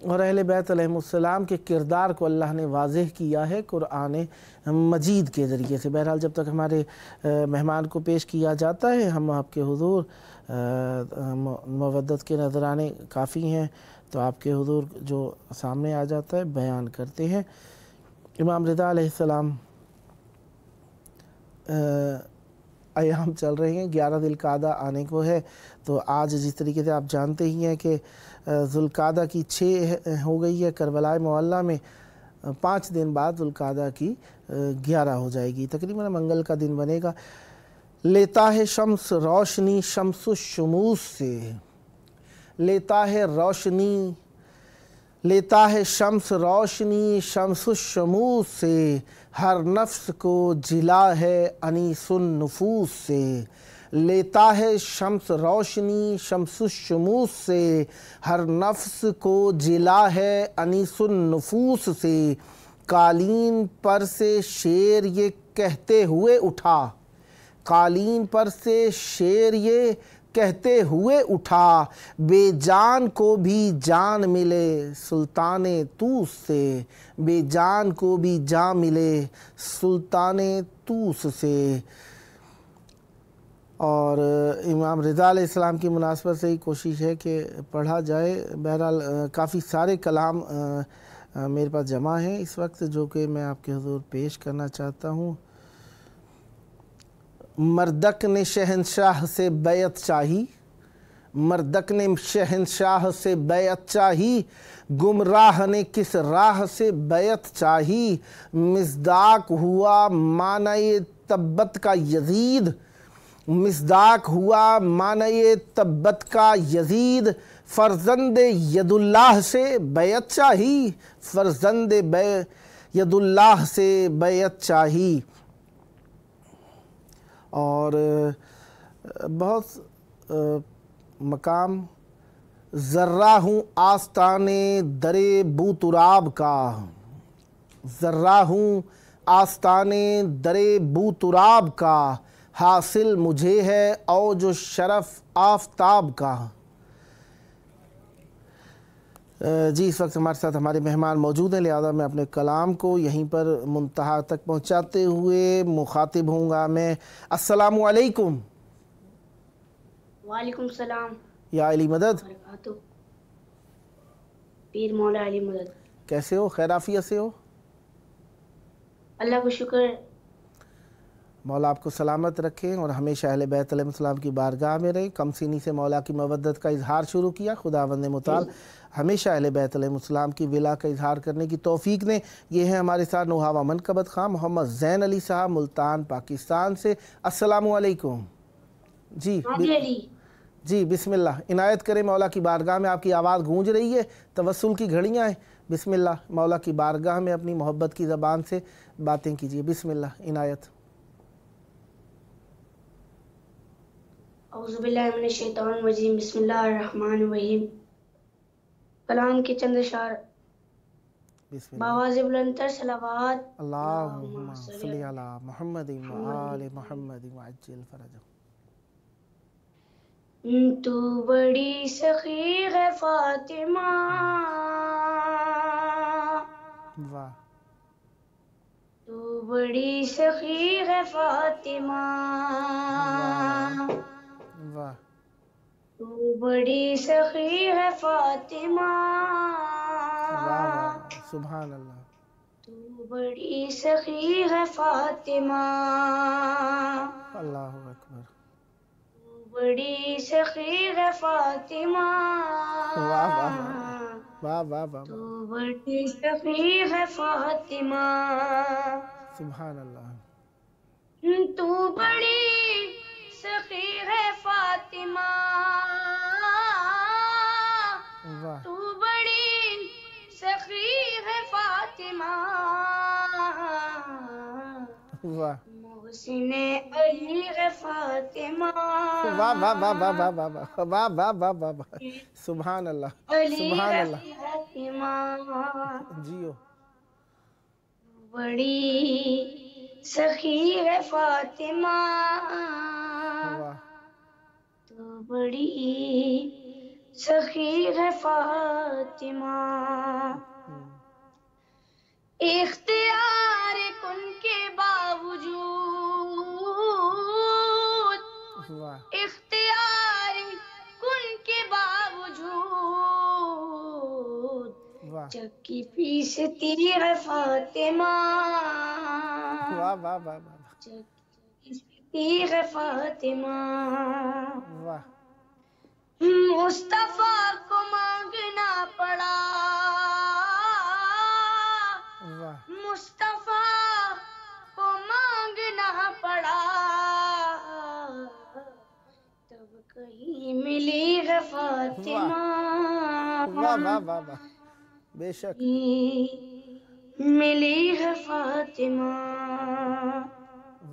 اور اہل بیت علیہ السلام کے کردار کو اللہ نے واضح کیا ہے قرآن مجید کے ذریعے سے۔ بہرحال جب تک ہمارے مہمان کو پیش کیا جاتا ہے، ہم آپ کے حضور مودت کے نذرانے کافی ہیں، تو آپ کے حضور جو سامنے آ جاتا ہے بیان کرتے ہیں۔ امام رضا علیہ السلام ایام چل رہے ہیں، 11 ذی القعدہ آنے کو ہے، تو آج جس طریقے سے آپ جانتے ہی ہیں کہ ذی القعدہ کی 6 ہو گئی ہے کربلا معلیٰ میں، 5 دن بعد ذی القعدہ کی 11 ہو جائے گی، تقریباً منگل کا دن بنے گا۔ لیتا ہے شمس روشنی شمس الشموس سے، لیتا ہے روشنی، لیتا ہے شمس روشنی شمس الشموس سے، ہر نفس کو جلا ہے انیس النفوس سے، لیتا ہے شمس روشنی شمس الشموس سے، ہر نفس کو جلا ہے انیس النفوس سے، قالین پر سے شعر یہ کہتے ہوئے اٹھا، قالین پر سے شعر یہ کہتے ہوئے اٹھا، بے جان کو بھی جان ملے سلطان طوس سے، بے جان کو بھی جان ملے سلطان طوس سے۔ اور امام رضا علیہ السلام کی مناسبت سے ہی کوشش ہے کہ پڑھا جائے۔ بہرحال کافی سارے کلام میرے پاس جمع ہیں اس وقت، جو کہ میں آپ کے حضور پیش کرنا چاہتا ہوں۔ مردک نے شہنشاہ سے بیعت چاہی، مردک نے شہنشاہ سے بیعت چاہی، گمراہ نے کس راہ سے بیعت چاہی، مصداق ہوا معنی تبت کا یزید، مصداق ہوا معنی تبت کا یزید، فرزند ید اللہ سے بیعت چاہی، فرزند ید اللہ سے بیعت چاہی۔ اور بہت مقام، ذرہ ہوں آستان در بو تراب کا، ذرہ ہوں آستان در بو تراب کا، حاصل مجھے ہے اوج و شرف آفتاب کا۔ جی اس وقت ہمارے ساتھ ہمارے مہمان موجود ہیں، لہذا میں اپنے کلام کو یہیں پر منتہا تک پہنچاتے ہوئے مخاطب ہوں گا میں۔ السلام علیکم۔ وعلیکم السلام یا علی مدد، وبرکاتہ۔ پیر مولا علی مدد، کیسے ہو؟ خیر عافیت سے ہو؟ اللہ کا شکر۔ مولا آپ کو سلامت رکھیں اور ہمیشہ اہل بیت علیہ السلام کی بارگاہ میں رہیں۔ کم سینی سے مولا کی مودت کا اظہار شروع کیا، خداوند متعال ہمیشہ اہل بیت علیہ السلام کی ولا کا اظہار کرنے کی توفیق دیں۔ یہ ہے ہمارے ساتھ نوحاوا منقبت خواہ محمد زین علی صاحب ملتان پاکستان سے۔ السلام علیکم۔ جی بسم اللہ، عنایت کریں، مولا کی بارگاہ میں آپ کی آواز گونج رہی ہے، توسل کی گھڑیاں ہیں۔ بسم اللہ، مولا کی بارگاہ میں اپنی محبت کی زبان سے باتیں کیجیے۔ بسم اللہ، عنایت۔ اعوذ باللہ من الشیطان الرجیم، بسم اللہ الرحمن الرحیم۔ کلام کے چند اشعار، بسم اللہ۔ بآواز بلندتر صلوات۔ اللہم صلی علی محمد و آل محمد وعجل فرجہ۔ تو بڑی سخی ہے فاطمہ، واہ، تو بڑی سخی ہے فاطمہ، واہ، تو بڑی سخی ہے فاطمہ، واہ واہ، سبحان اللہ، تو بڑی سخی ہے فاطمہ، اللہ اکبر، تو بڑی سخی ہے فاطمہ، واہ واہ واہ واہ واہ، تو بڑی سخی ہے فاطمہ، سبحان اللہ، تو بڑی سخی ہے فاطمہ، واہ، تو بڑی سخی ہے فاطمہ، واہ، محسن علی ہے فاطمہ، واہ واہ واہ واہ واہ واہ واہ واہ واہ واہ واہ واہ، سبحان اللہ، علی سبحان ہے اللہ، فاطمہ، جیو، بڑی سخی ہے فاطمہ، واہ، تو بڑی سخی ہے فاطمہ، اختیار کن کے باوجود، واہ اختیار کن کے باوجود واہ چکی پیستی ہے فاطمہ، واہ واہ واہ واہ چکی پیستی ہے فاطمہ، واہ مصطفیٰ کو مانگنا پڑا، واہ مصطفیٰ کو مانگنا پڑا، تب کہیں ملی ہے فاطمہ، واہ واہ واہ واہ بے شک ملی ہے فاطمہ،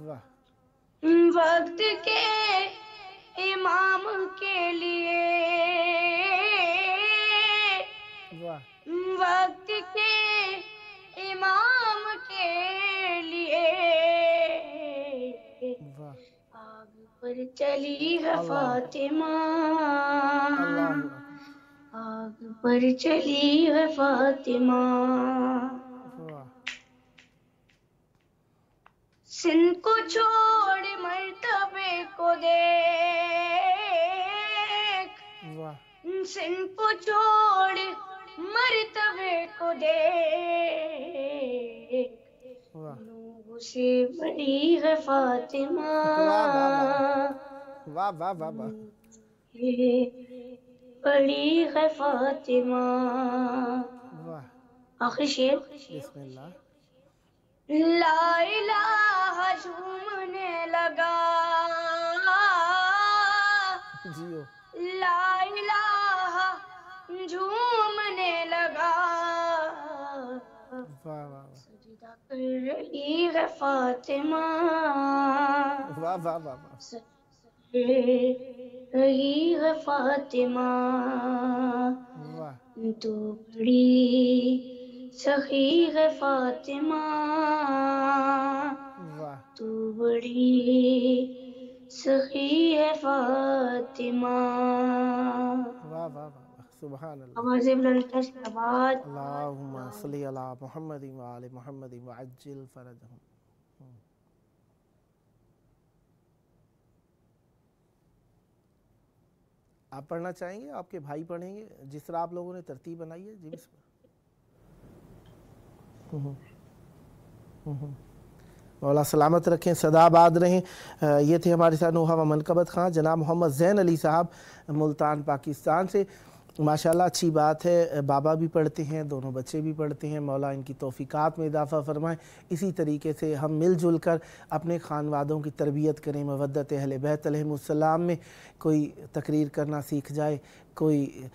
واہ وقت کے امام کے لیے، واہ وقت کے امام کے لیے واہ آگ پر چلی ہے فاطمہ، اللہ اکبر آگ پر چلی ہے فاطمہ، واہ سن کو چھوڑ مرتبے کو دیکھ، واہ سن کو چھوڑ مرتبے کو دیکھ، واہ نوح سے بڑی ہے فاطمہ، واہ واہ واہ واہ واہ واہ واہ بڑی ہے فاطمہ، واہ آخری شعر، بسم اللہ لا الہ جھومنے لگا، جیو لا الہ جھومنے لگا، واہ واہ سجدہ کر رہی ہے فاطمہ، واہ واہ واہ واہ رہی ہے فاطمہ، واہ تو بڑی سخی ہے فاطمہ، واہ تو بڑی سخی ہے فاطمہ، واہ واہ واہ سبحان اللہ آواز بلند آواز، اللہم صلی علی محمد وآل محمد وعجل فرجہم آپ پڑھنا چاہیں گے؟ آپ کے بھائی پڑھیں گے جس طرح آپ لوگوں نے ترتیب بنائی ہے؟ جی بسم اللہ مولا سلامت رکھیں، صدا آباد رہیں۔ یہ تھے ہمارے ساتھ نوحہ و منقبت خان جناب محمد زین علی صاحب ملتان پاکستان سے۔ ماشاءاللہ اچھی بات ہے، بابا بھی پڑھتے ہیں، دونوں بچے بھی پڑھتے ہیں، مولا ان کی توفیقات میں اضافہ فرمائیں۔ اسی طریقے سے ہم مل جل کر اپنے خانوادوں کی تربیت کریں، مودت اہل بیت علیہم السلام میں کوئی تقریر کرنا سیکھ جائے، کوئی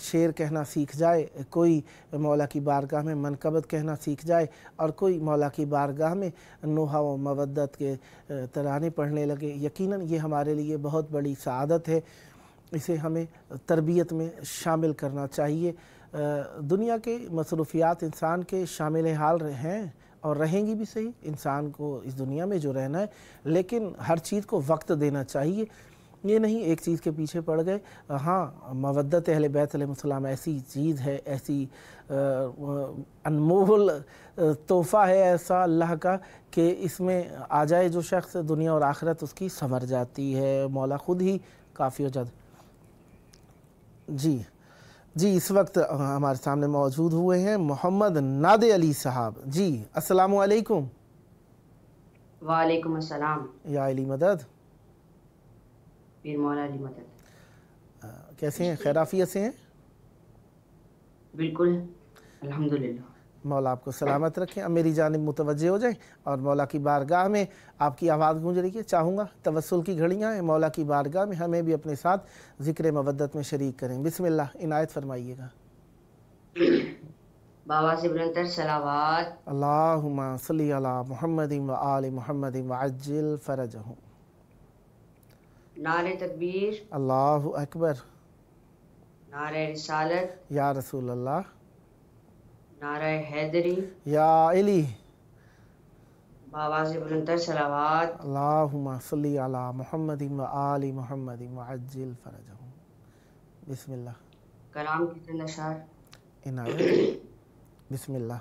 شعر کہنا سیکھ جائے، کوئی مولا کی بارگاہ میں منقبت کہنا سیکھ جائے، اور کوئی مولا کی بارگاہ میں نوحہ و مودت کے ترانے پڑھنے لگے۔ یقیناً یہ ہمارے لیے بہت بڑی سعادت ہے، اسے ہمیں تربیت میں شامل کرنا چاہیے۔ دنیا کے مصروفیات انسان کے شامل حال ہیں اور رہیں گی بھی صحیح، انسان کو اس دنیا میں جو رہنا ہے، لیکن ہر چیز کو وقت دینا چاہیے۔ یہ نہیں ایک چیز کے پیچھے پڑ گئے۔ ہاں مودت اہل بیت علیہ السلام ایسی چیز ہے، ایسی انمول تحفہ ہے ایسا اللہ کا کہ اس میں آ جائے جو شخص، دنیا اور آخرت اس کی سنور جاتی ہے، مولا خود ہی کافی و جد۔ جی اس وقت ہمارے سامنے موجود ہوئے ہیں محمد نادے علی صاحب۔ جی السلام علیکم۔ وعلیکم السلام۔ یا علی مدد، پیر مولا علی مدد، کیسے ہیں؟ خیر عافیت سے ہیں؟ بالکل الحمدللہ۔ مولا آپ کو سلامت رکھیں۔ اب میری جانب متوجہ ہو جائیں اور مولا کی بارگاہ میں آپ کی آواز گونج رہی ہے، چاہوں گا توسل کی گھڑیاں ہیں، مولا کی بارگاہ میں ہمیں بھی اپنے ساتھ ذکر مودت میں شریک کریں۔ بسم اللہ عنایت فرمائیے گا۔ بابا سے بلندر صلوات۔ اللہم صلی علی محمد وآل محمد وعجل فرجہم۔ نعرہ تکبیر، اللہ اکبر، نعرہ رسالت، یا رسول اللہ، نعرہ حیدری، یا علی، بابا سے بلندر صلوات۔ اللہم صلی علی محمد وآل محمد وعجل فرجہم۔ بسم اللہ۔ کلام کے چند اشعار عنایت. بسم اللہ.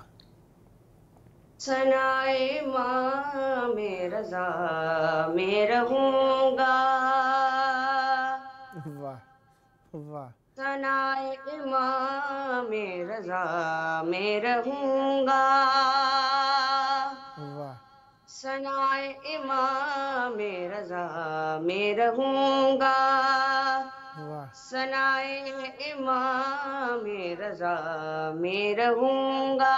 ثنائے امام رضا میں رہوں گا، واہ واہ. ثنائے امام رضا میں رہوں گا، واہ ثنائے امام رضا میں رہوں گا، واہ ثنائے امام رضا میں رہوں گا،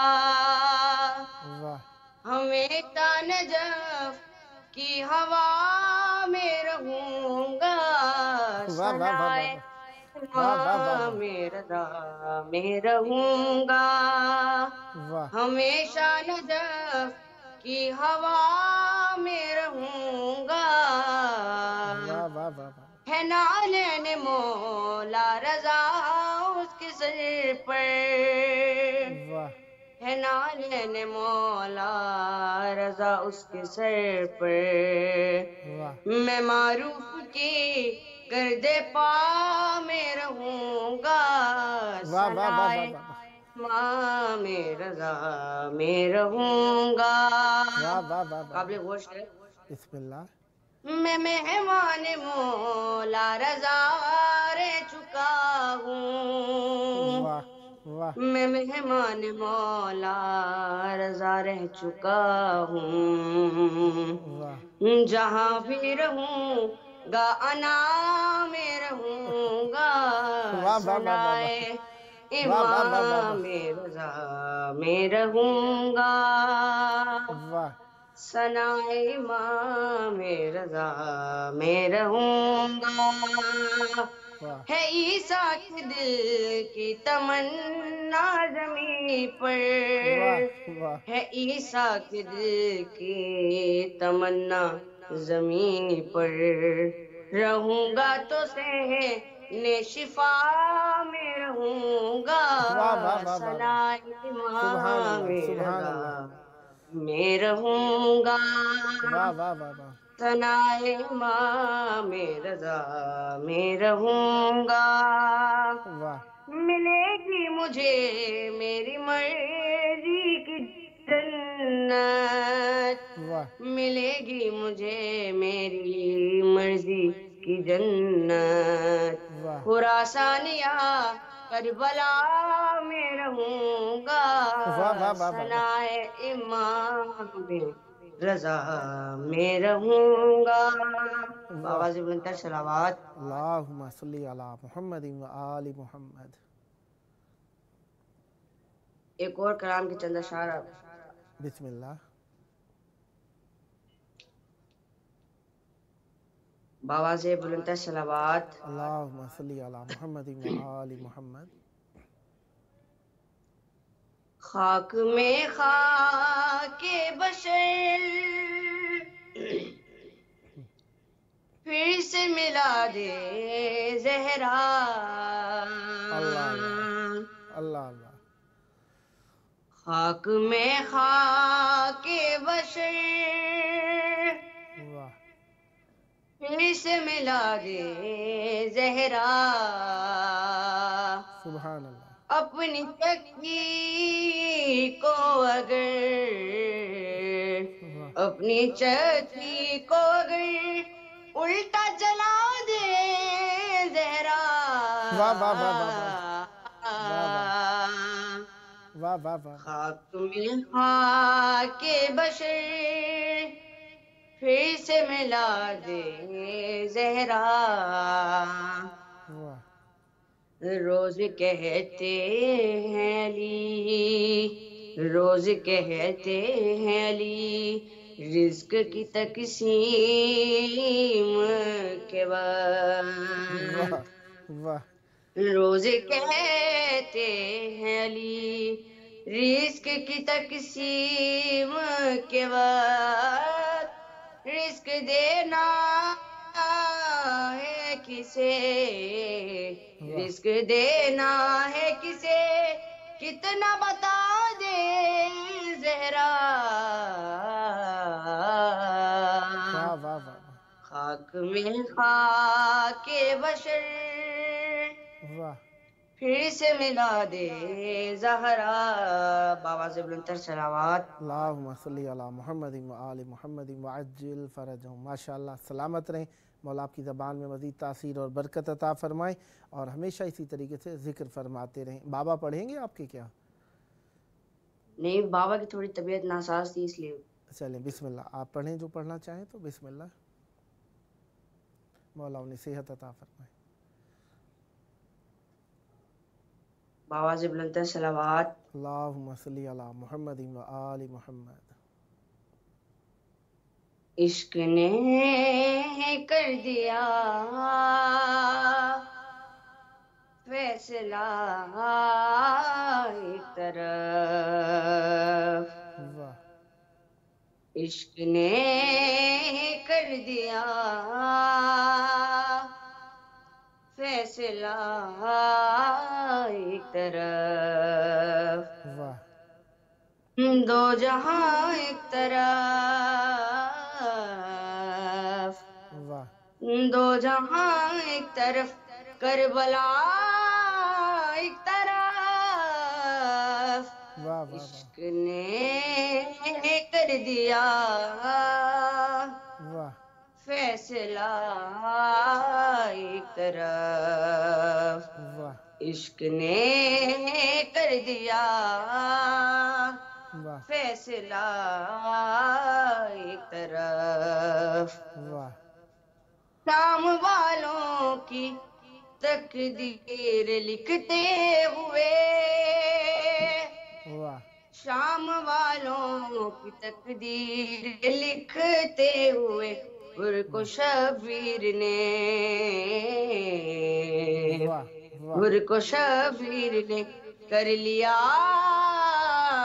واہ ہمیشہ نجف کی ہوا میں رہوں گا، واہ واہ واہ ثنائے واہ واہ واہ امام رضا میں رہوں گا، واہ ہمیشہ نجف کی ہوا میں رہوں گا، واہ واہ واہ واہ. ہے نالین مولا رضا اس کے سر پر، واہ ہے نالین مولا رضا اس کے سر پر، واہ میں معروف کی گرد پا میں رہوں گا، واہ واہ واہ ثنائے واہ. امام رضا میں رہوں گا. واہ واہ واہ واہ. قابل غور ہے. بسم اللہ. میں مہمان مولا رضا رہ چکا ہوں، واہ واہ میں مہمان مولا رضا رہ چکا ہوں، واہ جہاں بھی رہوں گا انا میں رہوں گا، واہ واہ واہ واہ واہ. ثنائے واہ واہ واہ واہ امام رضا میں رہوں گا، واہ ثنائے امام رضا میں رہوں گا، واہ ہے عیسیٰ کے دل کی تمنا زمین پر، واہ واہ ہے عیسیٰ کے دل کی تمنا زمین پر، رہوں گا تو سہنے شفا میں رہوں گا، واہ واہ واہ واہ. ثنائے سبحان امام اللہ سبحان رضا اللہ. میں رہوں گا، واہ واہ واہ واہ. ثنائے امام رضا میں رہوں گا، واہ ملے گی مجھے میری مرضی کی جنت، واہ ملے گی مجھے میری مرضی کی جنت، واہ خراسانیہ کربلا میں رہوں گا، واہ واہ واہ واہ. ثنائے امام رضا میں رہوں گا. آواز بلندتر صلوات. اللہم صلی علی محمد و آل محمد. ایک اور کلام کے چند اشعار. بسم اللہ. بآواز بلندتر صلوات. اللہم صلی علی محمد و آل محمد. خاک میں خاک بشر پھر سے ملا دے زہرا، اللہ اللہ اللہ اللہ. خاک میں خاک بشر واہ پھر سے ملا دے زہرا، سبحان اللہ. اپنی چکی کو اگر، واہ اپنی چکی کو اگر الٹا چلا دے زہرا، واہ واہ واہ واہ واہ. واہ واہ واہ. خاک میں خاک بشر پھر سے ملا دے زہرا، واہ روز کہتے ہیں علی، روز کہتے ہیں علی رزق کی تقسیم کے بعد، واہ واہ. روز کہتے ہیں علی رزق کی تقسیم کے بعد، رزق دینا ہے کسے، رزق دینا ہے کسے کتنا بتا دے زہرا، واہ واہ واہ. خاک میں خاک بشر واہ پھر سے ملا دے زہرا، بابا سے بلندتر صلوات۔ اللہم صلی علی محمد و آل محمد وعجل فرجہم۔ ماشاءاللہ، سلامت رہیں، مولا آپ کی زبان میں مزید تاثیر اور برکت عطا فرمائیں، اور ہمیشہ اسی طریقے سے ذکر فرماتے رہیں۔ بابا پڑھیں گے آپ کے کیا؟ نہیں، بابا کی تھوڑی طبیعت ناساز تھی اس لیے۔ چلیں بسم اللہ، آپ پڑھیں جو پڑھنا چاہیں تو بسم اللہ، مولا انہیں صحت عطا فرمائے۔ بابا سے بلندتر صلوات۔ اللہم صلی علی محمد و آل محمد۔ عشق نے کر دیا فیصلہ ایک طرف، واہ عشق نے کر دیا فیصلہ ایک طرف، واہ دو جہاں ایک طرف، واہ دو جہاں ایک طرف، کربلا ایک طرف، واہ واہ عشق نے کر دیا واہ فیصلہ ایک طرف، واہ عشق نے کر دیا واہ فیصلہ ایک طرف، واہ شام والوں کی تقدیر لکھتے ہوئے، واہ شام والوں کی تقدیر لکھتے ہوئے، گر کو شبیر نے، واہ واہ گر کو شبیر نے کر لیا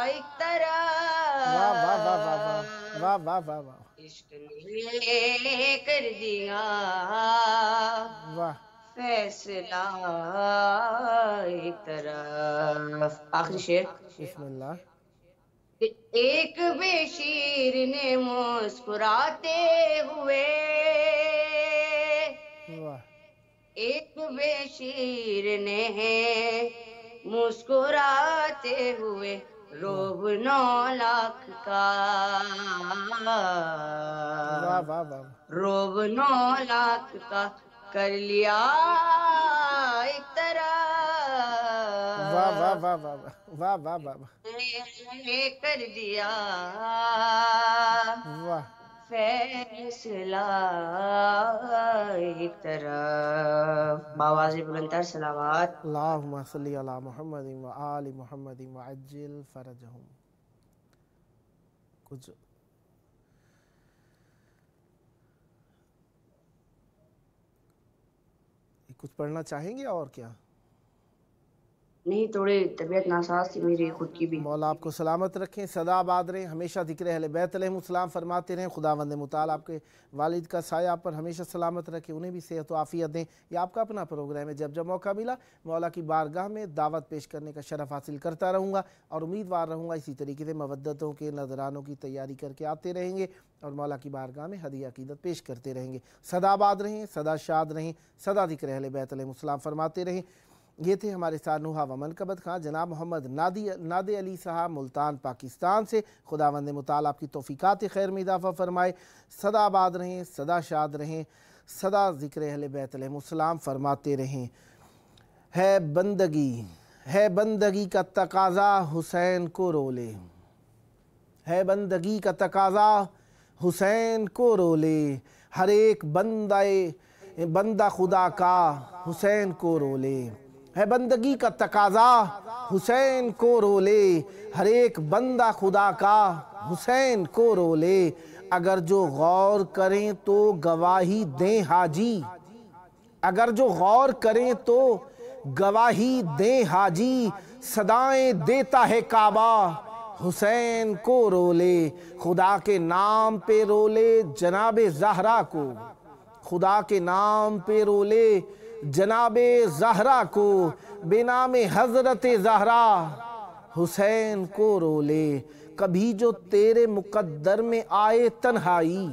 ایک واہ واہ واہ واہ طرف، واہ واہ واہ واہ عشق نے کر دیا واہ فیصلہ ایک طرف۔ آخری شعر۔ بسم اللہ۔ ایک بے شیر نے مسکراتے ہوئے، واہ ایک بے شیر نے مسکراتے ہوئے، روب 9 لاکھ کا، واہ واہ واہ روب 9 لاکھ کا کر لیا ایک طرف، واہ واہ واہ واہ واہ واہ واہ نے کر دیا واہ فیصلہ ایک طرف، بآواز بلندتر صلوات۔ اللہم صلی علی محمد و آل محمد وعجل فرجہم۔ کچھ پڑھنا چاہیں گے اور کیا؟ نہیں، تھوڑی طبیعت ناساز تھی میری خود کی بھی۔ مولا آپ کو سلامت رکھیں، سدا آباد رہیں، ہمیشہ ذکر اہل بیت علیہم السلام فرماتے رہیں۔ خداوند متعال آپ کے والد کا سایہ آپ پر ہمیشہ سلامت رکھے، انہیں بھی صحت و عافیت دیں۔ یہ آپ کا اپنا پروگرام ہے، جب جب موقع ملا مولا کی بارگاہ میں دعوت پیش کرنے کا شرف حاصل کرتا رہوں گا، اور امیدوار رہوں گا اسی طریقے سے مودتوں کے نذرانوں کی تیاری کر کے آتے رہیں گے، اور مولا کی بارگاہ میں ہدیہ عقیدت پیش کرتے رہیں گے۔ سدا آباد رہیں، سدا شاد رہیں، سدا ذکر اہل بیت علیہم السلام فرماتے رہیں۔ یہ تھے ہمارے ساتھ نوحہ و منقبت خان جناب محمد نادی علی صاحب ملتان پاکستان سے۔ خداوند متعال آپ کی توفیقات خیر میں اضافہ فرمائے، سدا آباد رہیں، سدا شاد رہیں، سدا ذکر اہل بیت علیہم السلام فرماتے رہیں۔ ہے بندگی کا تقاضا حسین کو رولے، ہے بندگی کا تقاضا حسین کو رولے، ہر ایک بندہ خدا کا حسین کو رولے، ہے بندگی کا تقاضا حسین کو رولے، ہر ایک بندہ خدا کا حسین کو رولے، اگر جو غور کریں تو گواہی دیں حاجی، اگر جو غور کریں تو گواہی دیں حاجی، صدائیں دیتا ہے کعبہ حسین کو رولے، خدا کے نام پہ رولے جناب زہرا کو، خدا کے نام پہ رولے جناب زہرا کو، بے نام حضرت زہرا حسین کو رولے، کبھی جو تیرے مقدر میں آئے تنہائی،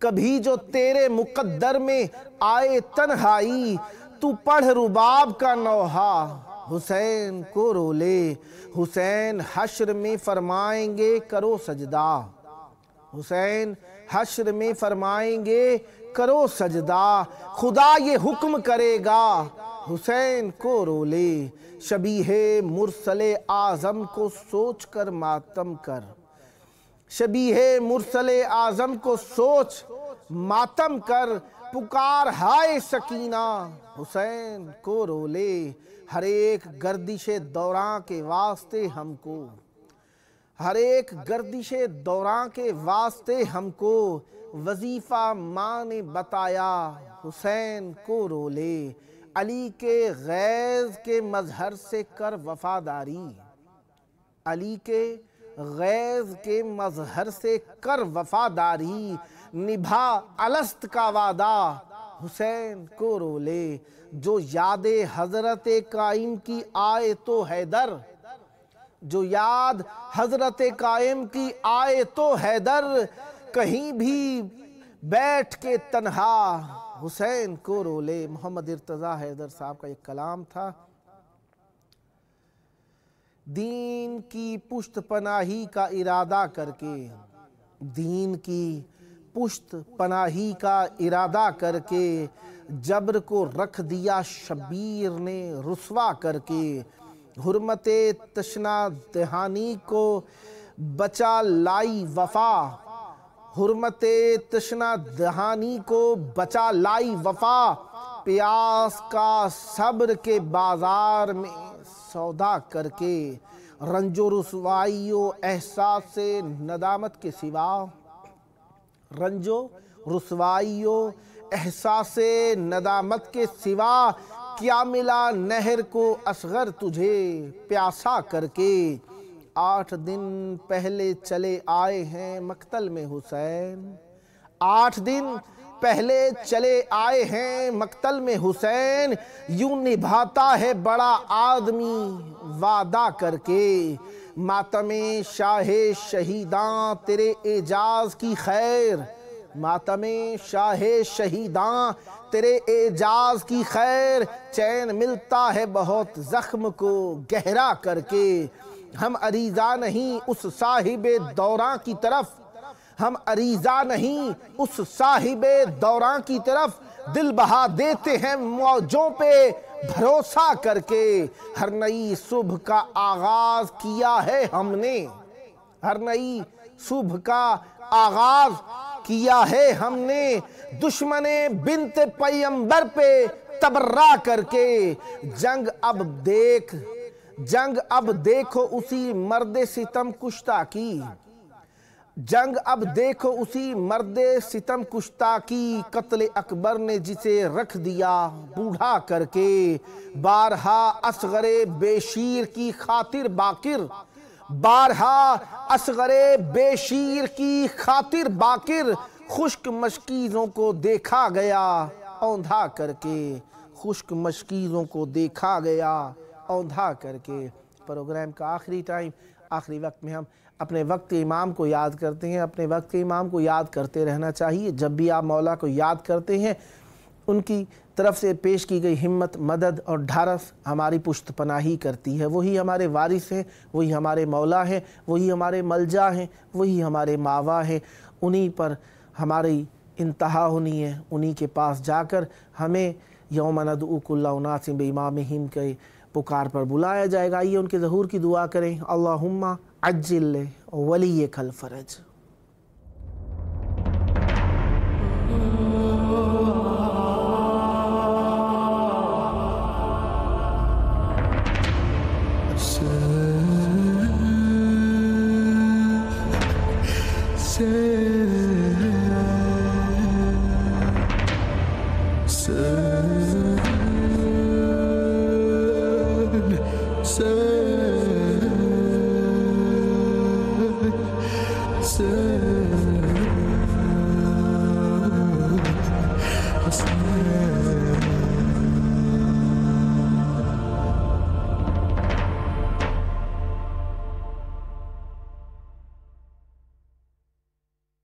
کبھی جو تیرے مقدر میں آئے تنہائی، تو پڑھ رباب کا نوحہ، حسین کو رو لے، حسین حشر میں فرمائیں گے کرو سجدہ، حسین حشر میں فرمائیں گے کرو سجدہ، خدا یہ حکم کرے گا حسین کو رو لے، شبیہ مرسل اعظم کو سوچ کر ماتم کر، شبیہ مرسل اعظم کو سوچ ماتم کر، پکار ہائے سکینہ حسین کو رو لے، ہر ایک گردش دوراں کے واسطے ہم کو، ہر ایک گردش دوراں کے واسطے ہم کو، وظیفہ ماں نے بتایا حسین کو رو لے، علی کے غیظ کے مظہر سے کر وفاداری، علی کے غیظ کے مظہر سے کر وفاداری، نبھا الست کا وعدہ حسین کو رو لے، جو یاد حضرت قائم کی آئے تو حیدر، جو یاد حضرت قائم کی آئے تو حیدر، کہیں بھی بیٹھ کے تنہا حسین کو رو لے۔ محمد ارتضیٰ حیدر صاحب کا ایک کلام تھا، دین کی پشت پناہی کا ارادہ کر کے، دین کی پشت پناہی کا ارادہ کر کے، جبر کو رکھ دیا شبیر نے رسوا کر کے، حرمت تشنہ دہانی کو بچا لائی وفا، حرمت تشنہ دہانی کو بچا لائی وفا، پیاس کا صبر کے بازار میں سودا کر کے، رنج و رسوائی و احساس سے ندامت کے سوا، رنج و رسوائی و احساس ندامت کے سوا، کیا ملا نہر کو اصغر تجھے پیاسا کر کے، 8 دن پہلے چلے آئے ہیں مقتل میں حسین، 8 دن پہلے چلے آئے ہیں مقتل میں حسین، یوں نبھاتا ہے بڑا آدمی وعدہ کر کے، ماتم شاہ شہیداں تیرے اعجاز کی خیر، ماتم شاہ شہیداں تیرے اعجاز کی خیر، چین ملتا ہے بہت زخم کو گہرا کر کے، ہم عریضہ نہیں اس صاحب دوراں کی طرف، ہم عریضہ نہیں اس صاحب دوراں کی طرف، دل بہا دیتے ہیں موجوں پہ بھروسہ کر کے، ہر نئی صبح کا آغاز کیا ہے ہم نے، ہر نئی صبح کا آغاز کیا ہے ہم نے، دشمن بنت پیمبر پہ تبرہ کر کے، جنگ اب دیکھو اسی مرد ستم کشتہ کی، جنگ اب دیکھو اسی مرد ستم کشتہ کی، قتل اکبر نے جسے رکھ دیا بوڑھا کر کے، بارہا اصغر بے شیر کی خاطر باقر، بارہا اصغر بے شیر کی خاطر باقر، خشک مشکیزوں کو دیکھا گیا اوندھا کر کے، خشک مشکیزوں کو دیکھا گیا اوندھا کر کے۔ پروگرام کا آخری ٹائم، آخری وقت میں ہم اپنے وقت کے امام کو یاد کرتے ہیں، اپنے وقت کے امام کو یاد کرتے رہنا چاہیے۔ جب بھی آپ مولا کو یاد کرتے ہیں، ان کی طرف سے پیش کی گئی ہمت، مدد اور ڈھارس ہماری پشت پناہی کرتی ہے۔ وہی ہمارے وارث ہیں، وہی ہمارے مولا ہیں، وہی ہمارے ملجا ہیں، وہی ہمارے ماوا ہیں، انہی پر ہماری انتہا ہونی ہے۔ انہی کے پاس جا کر ہمیں یوم ندعو کل اناس بامامہم کے پکار پر بلایا جائے گا۔ آئیے ان کے ظہور کی دعا کریں۔ اللہم عجل ولیک الفرج۔